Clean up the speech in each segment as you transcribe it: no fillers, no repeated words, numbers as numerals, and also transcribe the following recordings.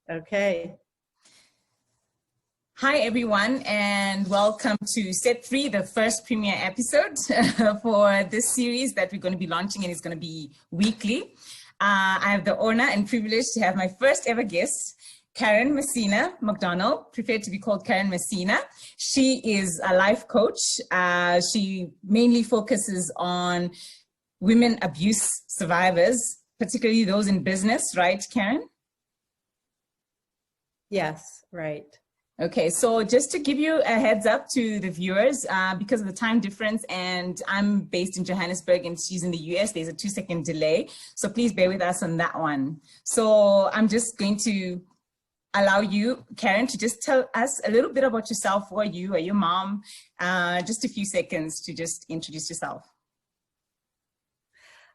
Okay. Hi, everyone, and welcome to Set 3, the first premiere episode for this series that we're going to be launching, and it's going to be weekly. I have the honor and privilege to have my first ever guest, Karen Messina McDonald, preferred to be called Karen Messina. She is a life coach. She mainly focuses on women abuse survivors, particularly those in business, right, Karen? Yes, right. Okay, so just to give you a heads up to the viewers, because of the time difference, and I'm based in Johannesburg and she's in the US, there's a 2-second delay. So please bear with us on that one. So I'm just going to allow you, Karen, to just tell us a little bit about yourself. Who are you? Are you a mom? Just a few seconds to just introduce yourself.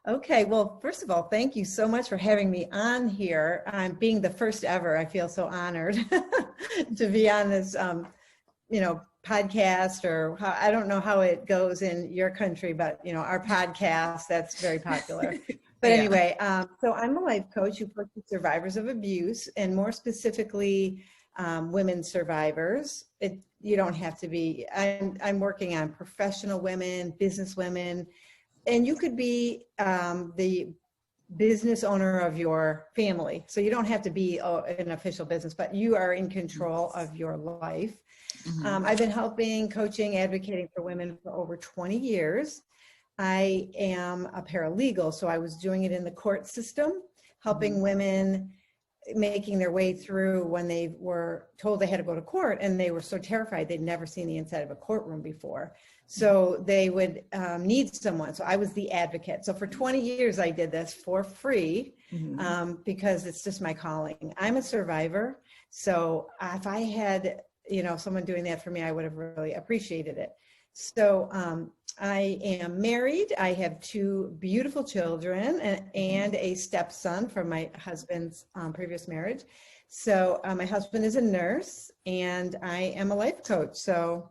Okay, well, first of all, thank you so much for having me on here. Being the first ever, I feel so honored to be on this, podcast, or I don't know how it goes in your country, but, our podcast, that's very popular. But Yeah. anyway, so I'm a life coach who works with survivors of abuse, and more specifically, women survivors. You don't have to be, I'm working on professional women, business women, and you could be the business owner of your family. So you don't have to be an official business, but you are in control of your life. Mm-hmm. I've been helping, coaching, advocating for women for over 20 years. I am a paralegal, so I was doing it in the court system, helping women making their way through when they were told they had to go to court, and they were so terrified they'd never seen the inside of a courtroom before. So they would need someone. So I was the advocate. So for 20 years, I did this for free because it's just my calling. I'm a survivor. So if I had, someone doing that for me, I would have really appreciated it. So I am married. I have 2 beautiful children and a stepson from my husband's previous marriage. So my husband is a nurse and I am a life coach. So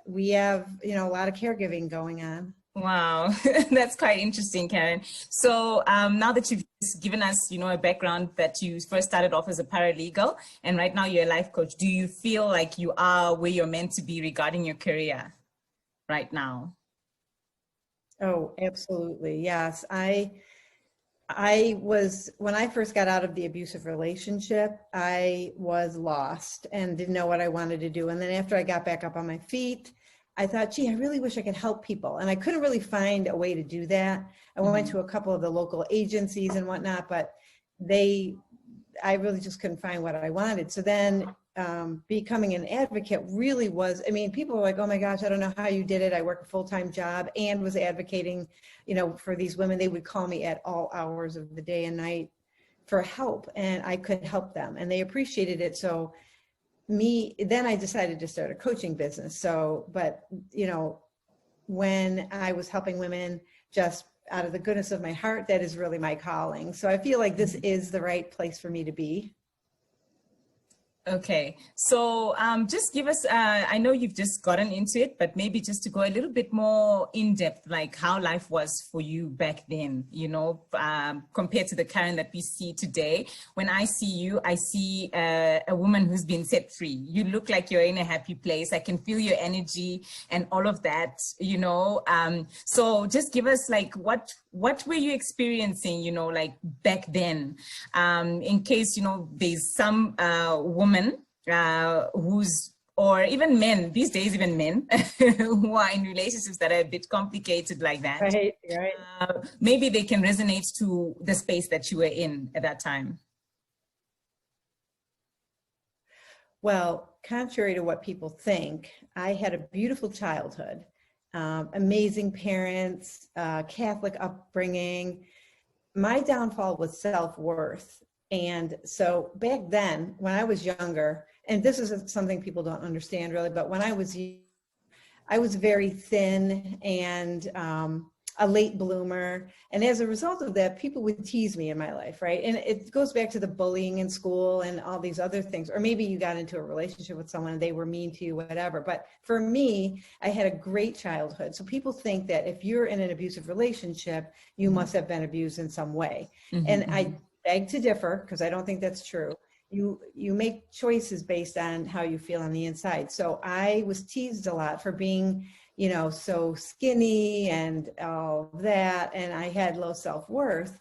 we have, a lot of caregiving going on. Wow, that's quite interesting, Karen. So now that you've given us, a background that you first started off as a paralegal and right now you're a life coach, do you feel like you are where you're meant to be regarding your career right now? Oh, absolutely. Yes. I was, when I first got out of the abusive relationship, I was lost and didn't know what I wanted to do. And then after I got back up on my feet, I thought, gee, I really wish I could help people. And I couldn't really find a way to do that. I went to a couple of the local agencies and whatnot, but I really just couldn't find what I wanted. So then becoming an advocate really was, people were like, oh my gosh, I don't know how you did it. I work a full-time job and was advocating, for these women. They would call me at all hours of the day and night for help, and I could help them and they appreciated it. So then I decided to start a coaching business. So, but when I was helping women just out of the goodness of my heart, that is really my calling. So I feel like this is the right place for me to be. Okay, so just give us, I know you've just gotten into it, but maybe just to go a little bit more in depth, like how life was for you back then, compared to the Karen that we see today. When I see you, I see a woman who's been set free. You look like you're in a happy place. I can feel your energy and all of that, so just give us like, what were you experiencing, like back then, in case, there's some woman or even men, these days, even men who are in relationships that are a bit complicated like that. Right. Maybe they can resonate to the space that you were in at that time. Well, contrary to what people think, I had a beautiful childhood, amazing parents, Catholic upbringing. My downfall was self-worth. And so back then, when I was younger, and this is something people don't understand really, but when I was very thin and a late bloomer. And as a result of that, people would tease me in my life, right? And it goes back to the bullying in school and all these other things. Or maybe you got into a relationship with someone and they were mean to you, whatever. But for me, I had a great childhood. So people think that if you're in an abusive relationship, you must have been abused in some way. And I beg to differ, because I don't think that's true. you make choices based on how you feel on the inside. So I was teased a lot for being, you know, so skinny and all that. And I had low self-worth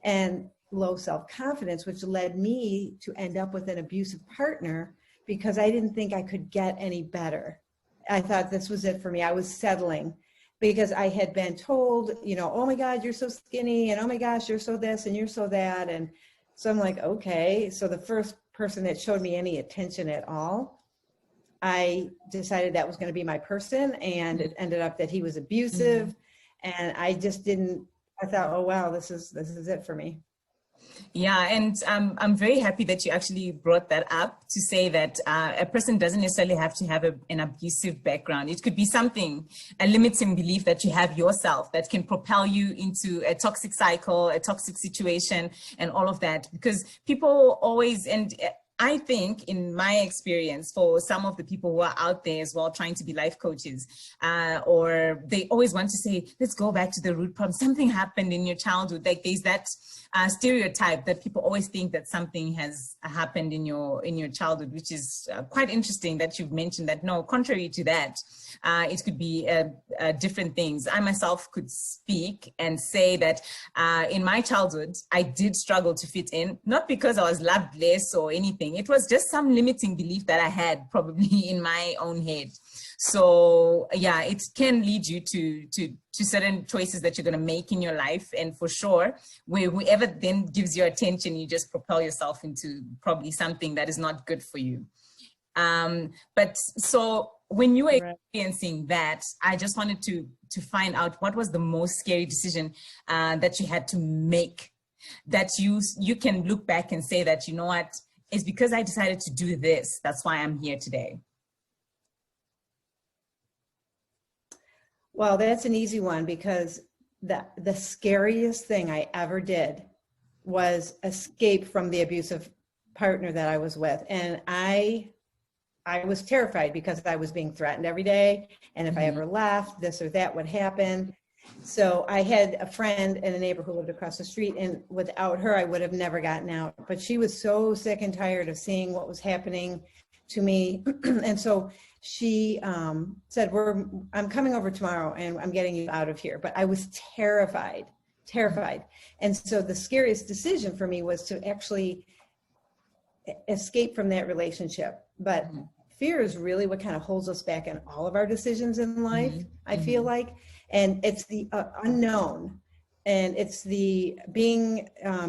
and low self-confidence, which led me to end up with an abusive partner because I didn't think I could get any better. I thought this was it for me. I was settling because I had been told, you know, oh my God, you're so skinny, and oh my gosh, you're so this and you're so that. And so I'm like, okay. So the first person that showed me any attention at all, I decided that was going to be my person, and it ended up that he was abusive, and I just didn't. I thought, oh wow, this is it for me. Yeah, and I'm very happy that you actually brought that up to say that a person doesn't necessarily have to have an abusive background. It could be something, a limiting belief that you have yourself that can propel you into a toxic cycle, a toxic situation, and all of that. Because people always, and I think in my experience, for some of the people who are out there as well trying to be life coaches, or they always want to say, let's go back to the root problem. Something happened in your childhood. Like there's that stereotype that people always think that something has happened in your childhood, which is quite interesting that you've mentioned that. No, contrary to that, it could be different things. I myself could speak and say that in my childhood, I did struggle to fit in, not because I was loved less or anything. It was just some limiting belief that I had probably in my own head. So yeah, it can lead you to certain choices that you're going to make in your life. And for sure, whoever then gives you attention, you just propel yourself into probably something that is not good for you. But so when you were experiencing that, I just wanted to find out what was the most scary decision that you had to make, that you can look back and say that, you know what, it's because I decided to do this. That's why I'm here today. Well, that's an easy one, because the scariest thing I ever did was escape from the abusive partner that I was with. And I was terrified because I was being threatened every day. And if I ever left, this or that would happen. So I had a friend and a neighbor who lived across the street, and without her, I would have never gotten out. But she was so sick and tired of seeing what was happening to me. And so she said, I'm coming over tomorrow and I'm getting you out of here. But I was terrified. And so the scariest decision for me was to actually escape from that relationship. But fear is really what kind of holds us back in all of our decisions in life, I feel like. And it's the unknown, and it's the being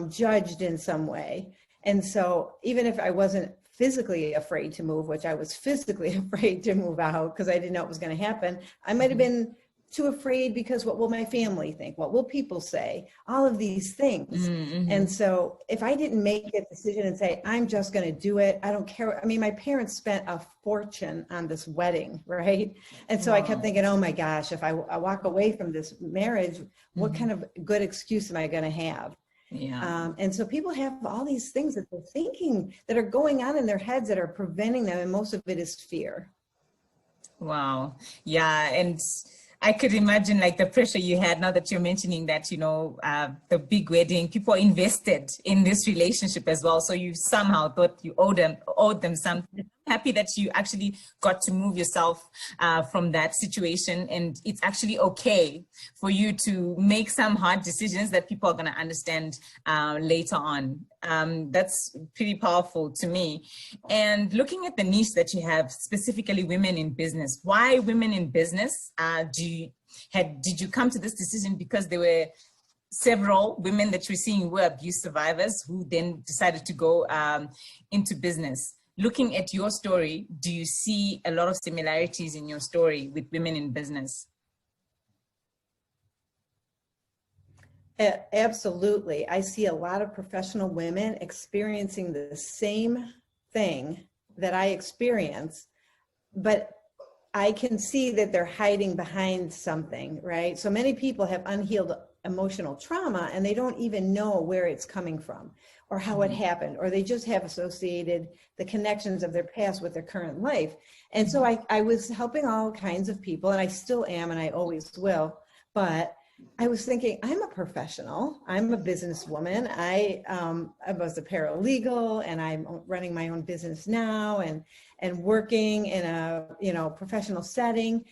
judged in some way. And so even if I wasn't physically afraid to move, which I was physically afraid to move out because I didn't know what was going to happen, I might have been too afraid because what will my family think? What will people say? All of these things. And so if I didn't make a decision and say, I'm just going to do it, I don't care. I mean, my parents spent a fortune on this wedding, right? And so I kept thinking, oh my gosh, if I walk away from this marriage, what kind of good excuse am I going to have? Yeah. And so people have all these things that they're thinking that are going on in their heads that are preventing them. And most of it is fear. Wow. Yeah. And I could imagine like the pressure you had now that you're mentioning that, you know, the big wedding, people invested in this relationship as well. So you somehow thought you owed them something. Happy that you actually got to move yourself from that situation. And it's actually okay for you to make some hard decisions that people are going to understand later on. That's pretty powerful to me. And looking at the niche that you have, specifically women in business, why women in business? Did you come to this decision because there were several women that you're seeing were abuse survivors who then decided to go into business? Looking at your story, do you see a lot of similarities in your story with women in business? Absolutely. I see a lot of professional women experiencing the same thing that I experience, but I can see that they're hiding behind something, right? So many people have unhealed emotional trauma and they don't even know where it's coming from or how it happened, or they just have associated the connections of their past with their current life. And so I was helping all kinds of people, and I still am, and I always will, but I was thinking, I'm a professional. I'm a businesswoman. I was a paralegal, and I'm running my own business now, and working in a, you know, professional setting.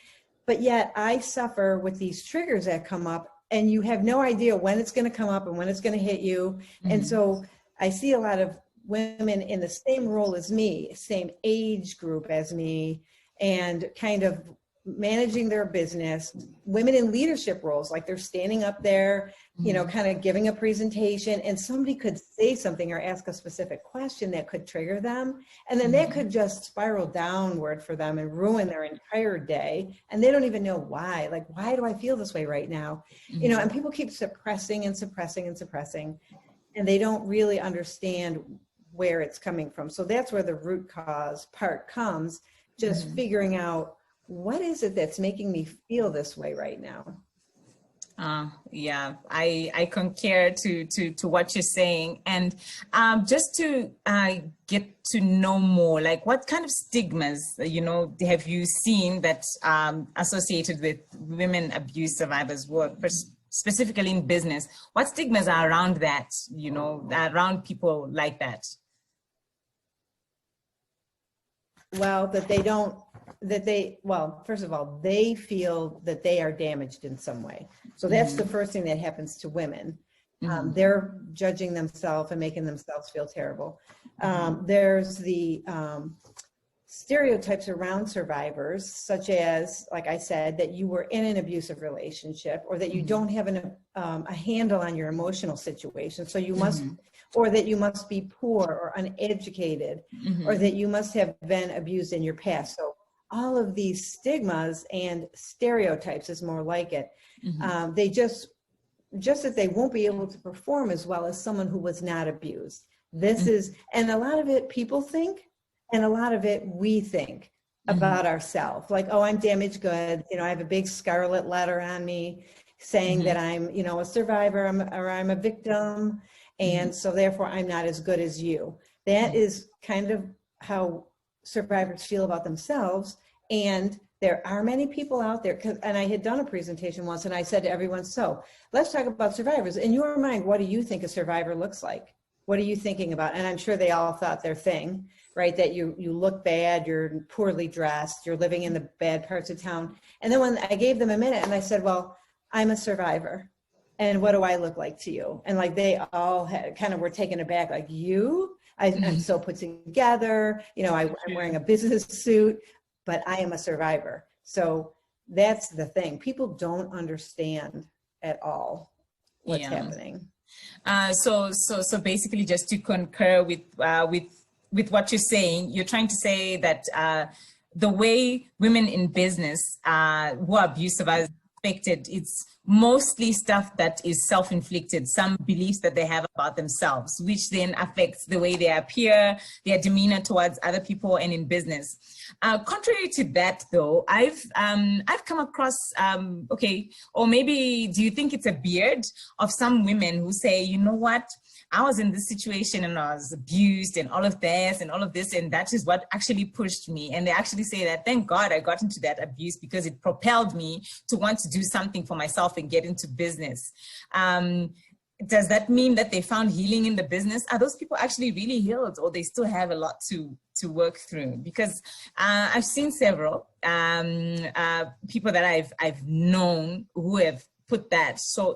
But yet I suffer with these triggers that come up, and you have no idea when it's going to come up and when it's going to hit you. And so I see a lot of women in the same role as me, same age group as me, and kind of managing their business, women in leadership roles, like they're standing up there, you know, kind of giving a presentation, and somebody could say something or ask a specific question that could trigger them. And then that could just spiral downward for them and ruin their entire day. And they don't even know why. Like, why do I feel this way right now? You know, and people keep suppressing and suppressing and suppressing, and they don't really understand where it's coming from. So that's where the root cause part comes, just figuring out, what is it that's making me feel this way right now? Yeah, I concur to what you're saying. And just to get to know more, like what kind of stigmas, you know, have you seen that associated with women abuse survivors work, specifically in business? What stigmas are around that, you know, around people like that? Well, well, first of all, they feel that they are damaged in some way. So that's the first thing that happens to women. They're judging themselves and making themselves feel terrible. There's the stereotypes around survivors, such as, like I said, that you were in an abusive relationship, or that you don't have a handle on your emotional situation. So you must, or that you must be poor or uneducated, or that you must have been abused in your past. So all of these stigmas and stereotypes is more like it. They just that they won't be able to perform as well as someone who was not abused. This is, and a lot of it people think, and a lot of it we think about ourselves. Like, oh, I'm damaged goods. You know, I have a big scarlet letter on me saying that I'm, you know, a survivor, or I'm a victim. And so therefore I'm not as good as you. That is kind of how survivors feel about themselves. And there are many people out there, and I had done a presentation once, and I said to everyone, so let's talk about survivors. In your mind, what do you think a survivor looks like? What are you thinking about? And I'm sure they all thought their thing, right? That you look bad, you're poorly dressed, you're living in the bad parts of town. And then when I gave them a minute and I said, well, I'm a survivor. And what do I look like to you? And like they all had, kind of were taken aback, like, you? I'm so put together, you know, I'm wearing a business suit, but I am a survivor. So that's the thing. People don't understand at all what's happening. So basically, just to concur with what you're saying, you're trying to say that the way women in business who are abuse survivors affected, it's mostly stuff that is self-inflicted, some beliefs that they have about themselves, which then affects the way they appear, their demeanor towards other people and in business. Contrary to that, though, I've come across, okay, or maybe do you think it's a beard of some women who say, you know what, I was in this situation and I was abused and all of this, and that is what actually pushed me. And they actually say that, thank God I got into that abuse because it propelled me to want to do something for myself and get into business. Does that mean that they found healing in the business? Are those people actually really healed, or they still have a lot to work through? Because I've seen several people that I've known who have put that. So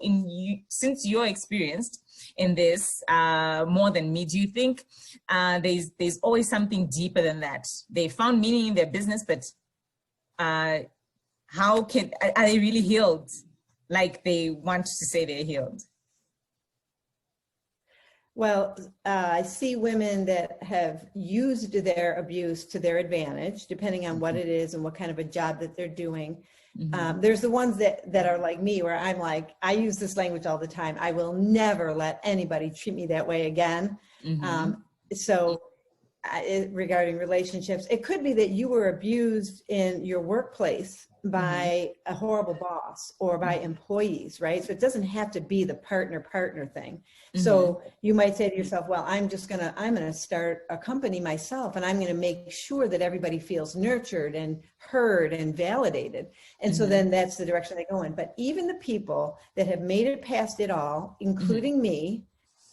since you're experienced in this more than me, do you think there's always something deeper than that? They found meaning in their business, but are they really healed like they want to say they're healed? Well, I see women that have used their abuse to their advantage, depending on what it is and what kind of a job that they're doing. There's the ones that are like me, where I'm like, I use this language all the time. I will never let anybody treat me that way again. So regarding relationships. It could be that you were abused in your workplace by a horrible boss or by employees, right? So it doesn't have to be the partner thing. So you might say to yourself, well, I'm going to start a company myself, and I'm going to make sure that everybody feels nurtured and heard and validated. And so then that's the direction they go in. But even the people that have made it past it all, including me,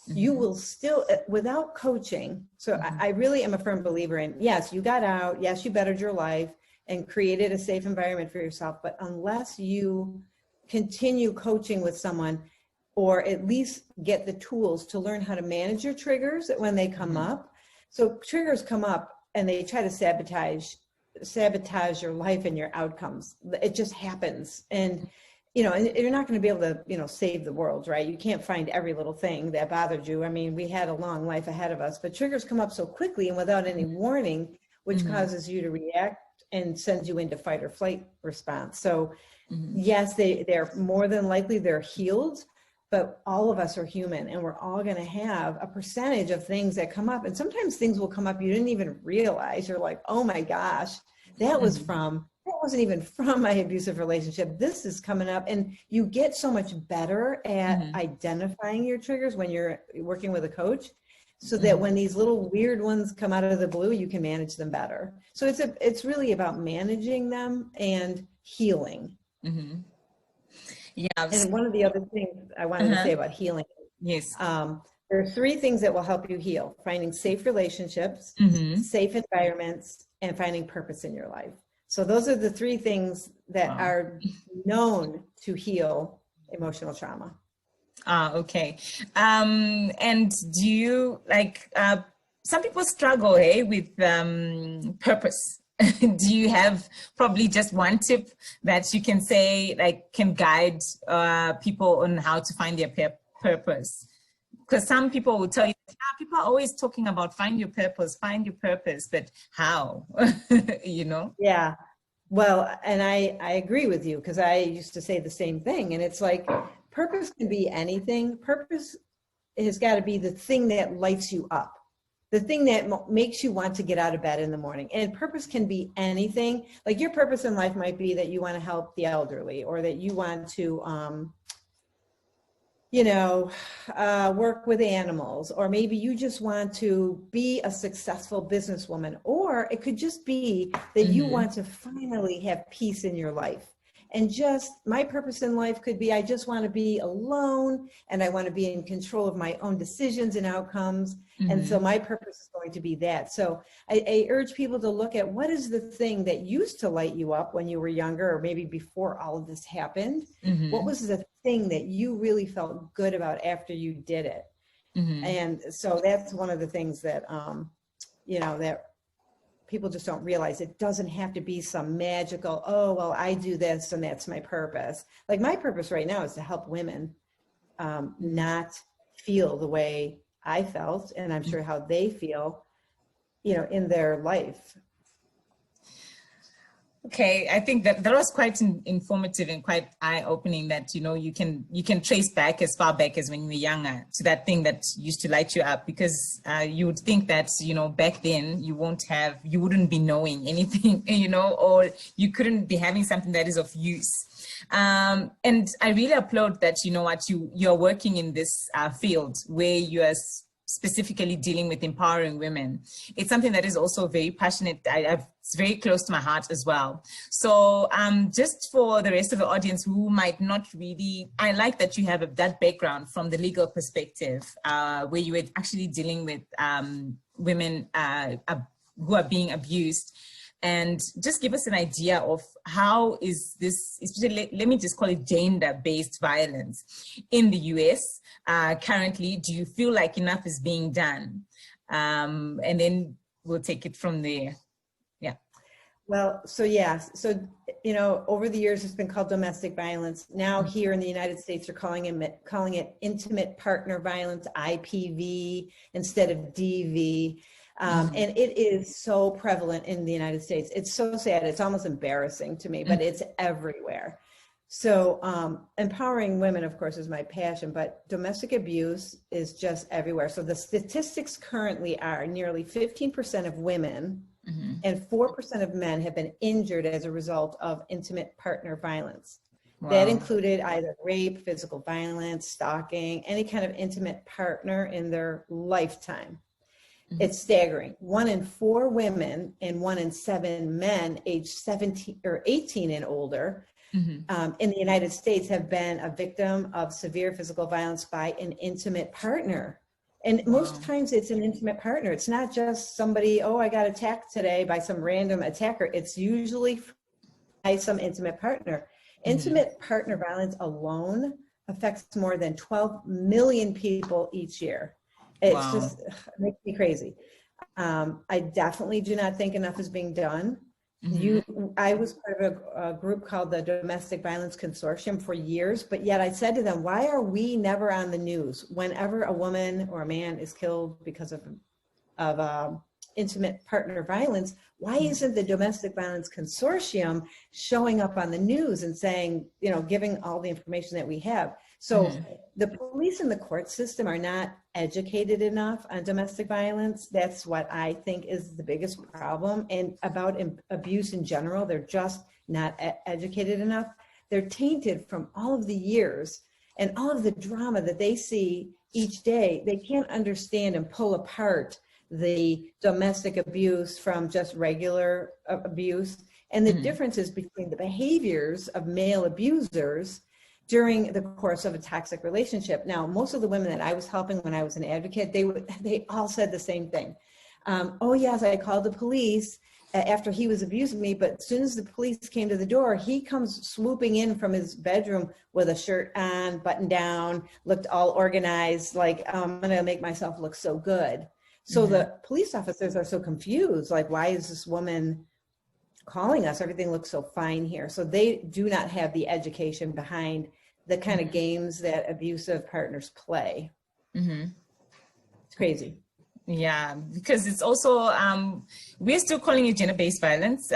you will still, without coaching. So I really am a firm believer in, yes, you got out. Yes, you bettered your life and created a safe environment for yourself. But unless you continue coaching with someone, or at least get the tools to learn how to manage your triggers when they come up. So triggers come up and they try to sabotage your life and your outcomes. It just happens. And and you're not going to be able to, save the world, right? You can't find every little thing that bothered you. I mean, we had a long life ahead of us, but triggers come up so quickly and without any warning, which causes you to react and sends you into fight or flight response. So yes, they're more than likely they're healed, but all of us are human, and we're all going to have a percentage of things that come up. And sometimes things will come up you didn't even realize. You're like, oh my gosh, that wasn't even from my abusive relationship. This is coming up. And you get so much better at identifying your triggers when you're working with a coach, so that when these little weird ones come out of the blue, you can manage them better. So it's really about managing them and healing. Yeah. And one of the other things I wanted to say about healing, yes, there are 3 things that will help you heal: finding safe relationships, safe environments, and finding purpose in your life. So those are the 3 things that are known to heal emotional trauma. Okay. And do you some people struggle with purpose? Do you have probably just one tip that you can say, can guide people on how to find their purpose? Because some people will tell you, people are always talking about find your purpose, but how? Yeah. Well, and I agree with you, because I used to say the same thing. And it's like, purpose can be anything. Purpose has got to be the thing that lights you up, the thing that makes you want to get out of bed in the morning. And purpose can be anything. Like, your purpose in life might be that you want to help the elderly, or that you want to, work with animals, or maybe you just want to be a successful businesswoman, or it could just be that you want to finally have peace in your life. And just my purpose in life could be, I just want to be alone, and I want to be in control of my own decisions and outcomes. And so my purpose is going to be that. So I urge people to look at, what is the thing that used to light you up when you were younger, or maybe before all of this happened? What was the thing that you really felt good about after you did it? And so that's one of the things that, that people just don't realize. It doesn't have to be some magical, oh, well, I do this and that's my purpose. Like, my purpose right now is to help women not feel the way I felt, and I'm sure how they feel, in their life. Okay, I think that was quite informative and quite eye-opening, that you can trace back as far back as when you were younger to that thing that used to light you up, because you would think that back then you wouldn't be knowing anything, or you couldn't be having something that is of use. And I really applaud that you're working in this field where you are specifically dealing with empowering women. It's something that is also very passionate. It's very close to my heart as well. So just for the rest of the audience who might not really, I like that you have that background from the legal perspective, where you were actually dealing with women who are being abused. And just give us an idea of how is this, especially, let me just call it gender-based violence in the US currently. Do you feel like enough is being done? And then we'll take it from there. Yeah. Well, so yes. So, over the years, it's been called domestic violence. Now here in the United States, they're calling it intimate partner violence, IPV, instead of DV. And it is so prevalent in the United States. It's so sad. It's almost embarrassing to me, but it's everywhere. So empowering women, of course, is my passion, but domestic abuse is just everywhere. So the statistics currently are nearly 15% of women and 4% of men have been injured as a result of intimate partner violence. Wow. That included either rape, physical violence, stalking, any kind of intimate partner in their lifetime. It's staggering. 1 in 4 women and 1 in 7 men aged 17 or 18 and older in the United States have been a victim of severe physical violence by an intimate partner. And most times it's an intimate partner. It's not just somebody, oh, I got attacked today by some random attacker. It's usually by some intimate partner. Intimate partner violence alone affects more than 12 million people each year. It's just, it makes me crazy. I definitely do not think enough is being done. I was part of a group called the Domestic Violence Consortium for years, but yet I said to them, why are we never on the news? Whenever a woman or a man is killed because of intimate partner violence, why isn't the Domestic Violence Consortium showing up on the news and saying, you know, giving all the information that we have? So the police and the court system are not educated enough on domestic violence. That's what I think is the biggest problem. And about abuse in general, they're just not educated enough. They're tainted from all of the years and all of the drama that they see each day. They can't understand and pull apart the domestic abuse from just regular abuse and the differences between the behaviors of male abusers during the course of a toxic relationship. Now, most of the women that I was helping when I was an advocate, they all said the same thing. Oh yes, I called the police after he was abusing me, but as soon as the police came to the door, he comes swooping in from his bedroom with a shirt on, buttoned down, looked all organized, like, I'm gonna make myself look so good. So the police officers are so confused, like, why is this woman calling us? Everything looks so fine here. So they do not have the education behind the kind of games that abusive partners play. It's crazy. Yeah, because it's also, we're still calling it gender-based violence,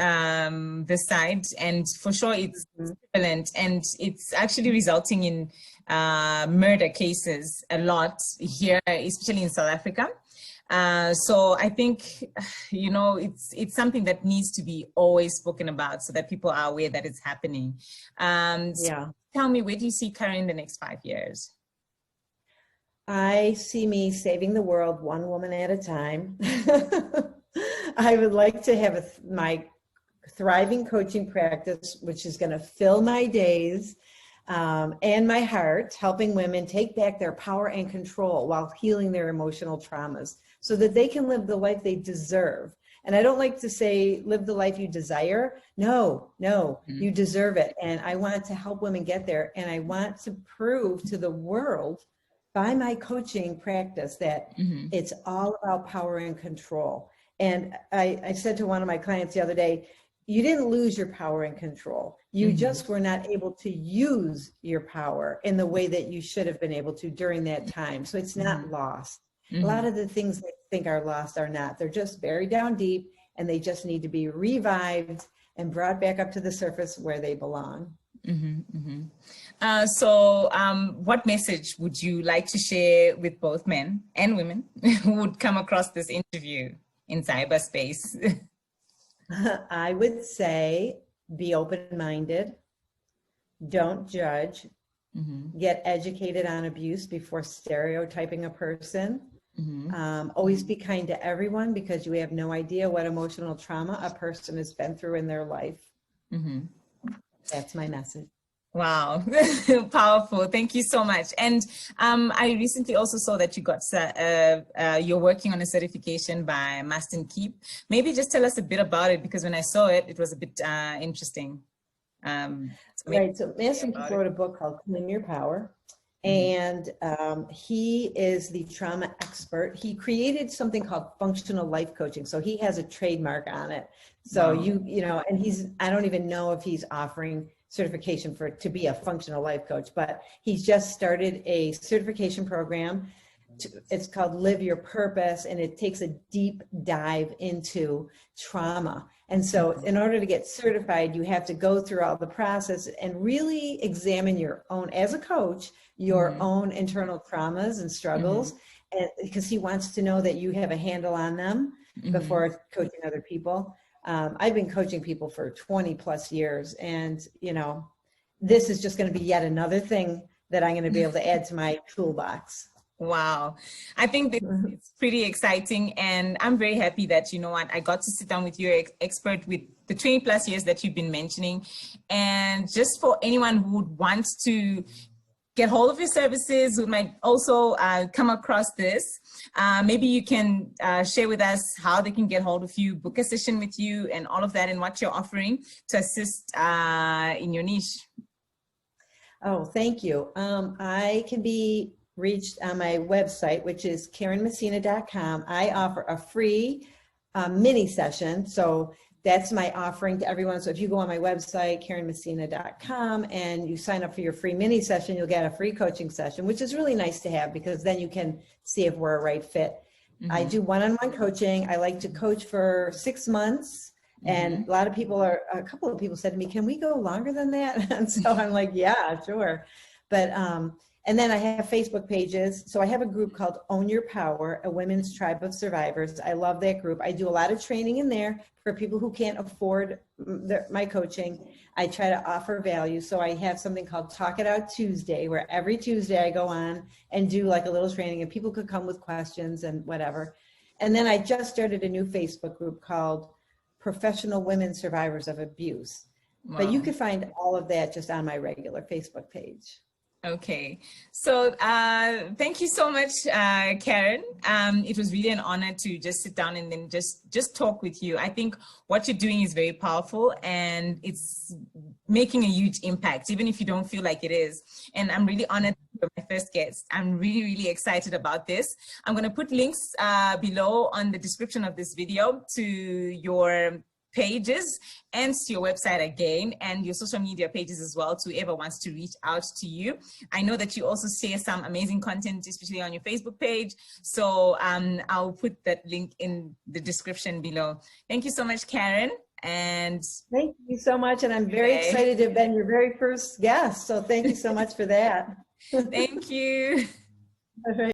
this side, and for sure it's prevalent, and it's actually resulting in murder cases a lot here, especially in South Africa. So I think, you know, it's something that needs to be always spoken about so that people are aware that it's happening. So tell me, where do you see Karen in the next 5 years? I see me saving the world one woman at a time. I would like to have my thriving coaching practice, which is going to fill my days and my heart, helping women take back their power and control while healing their emotional traumas so that they can live the life they deserve. And I don't like to say, live the life you desire. No, you deserve it. And I want to help women get there. And I want to prove to the world by my coaching practice that it's all about power and control. And I said to one of my clients the other day, you didn't lose your power and control. You just were not able to use your power in the way that you should have been able to during that time. So it's not lost. A lot of the things they think are lost are not. They're just buried down deep, and they just need to be revived and brought back up to the surface where they belong. So what message would you like to share with both men and women who would come across this interview in cyberspace? I would say, be open-minded, don't judge, get educated on abuse before stereotyping a person. Always be kind to everyone, because you have no idea what emotional trauma a person has been through in their life. That's my message. Wow, powerful. Thank you so much. And I recently also saw that you got, you're working on a certification by Must and Keep. Maybe just tell us a bit about it, because when I saw it, it was a bit interesting. Right, so Mast and Keep wrote a book called Claim Your Power. And he is the trauma expert. He created something called functional life coaching. So he has a trademark on it. So you know, and I don't even know if he's offering certification to be a functional life coach, but he's just started a certification program it's called Live Your Purpose, and it takes a deep dive into trauma. And so in order to get certified, you have to go through all the process and really examine your own, as a coach, your own internal traumas and struggles, and because he wants to know that you have a handle on them before coaching other people. I've been coaching people for 20 plus years, and this is just going to be yet another thing that I'm going to be able to add to my toolbox. Wow. I think that it's pretty exciting, and I'm very happy that, I got to sit down with your expert with the 20 plus years that you've been mentioning. And just for anyone who would want to get hold of your services, who might also come across this, maybe you can share with us how they can get hold of you, book a session with you, and all of that, and what you're offering to assist in your niche. Oh, thank you. I can be reached on my website, which is KarenMessina.com. I offer a free mini session. So that's my offering to everyone. So if you go on my website, KarenMessina.com, and you sign up for your free mini session, you'll get a free coaching session, which is really nice to have, because then you can see if we're a right fit. I do one-on-one coaching. I like to coach for 6 months. And a couple of people said to me, can we go longer than that? And so I'm like, yeah, sure. But, and then I have Facebook pages. So I have a group called Own Your Power, a women's tribe of survivors. I love that group. I do a lot of training in there for people who can't afford my coaching. I try to offer value. So I have something called Talk It Out Tuesday, where every Tuesday I go on and do like a little training, and people could come with questions and whatever. And then I just started a new Facebook group called Professional Women Survivors of Abuse. Wow. But you can find all of that just on my regular Facebook page. Okay, so thank you so much, Karen. It was really an honor to just sit down and then just talk with you. I think what you're doing is very powerful, and it's making a huge impact, even if you don't feel like it is. And I'm really honored to be my first guest. I'm really, really excited about this. I'm going to put links below on the description of this video to your pages and to your website again, and your social media pages as well, to whoever wants to reach out to you. I know that you also share some amazing content, especially on your Facebook page. So I'll put that link in the description below. Thank you so much, Karen. And thank you so much. And I'm very excited to have been your very first guest. So thank you so much for that. Thank you. All right.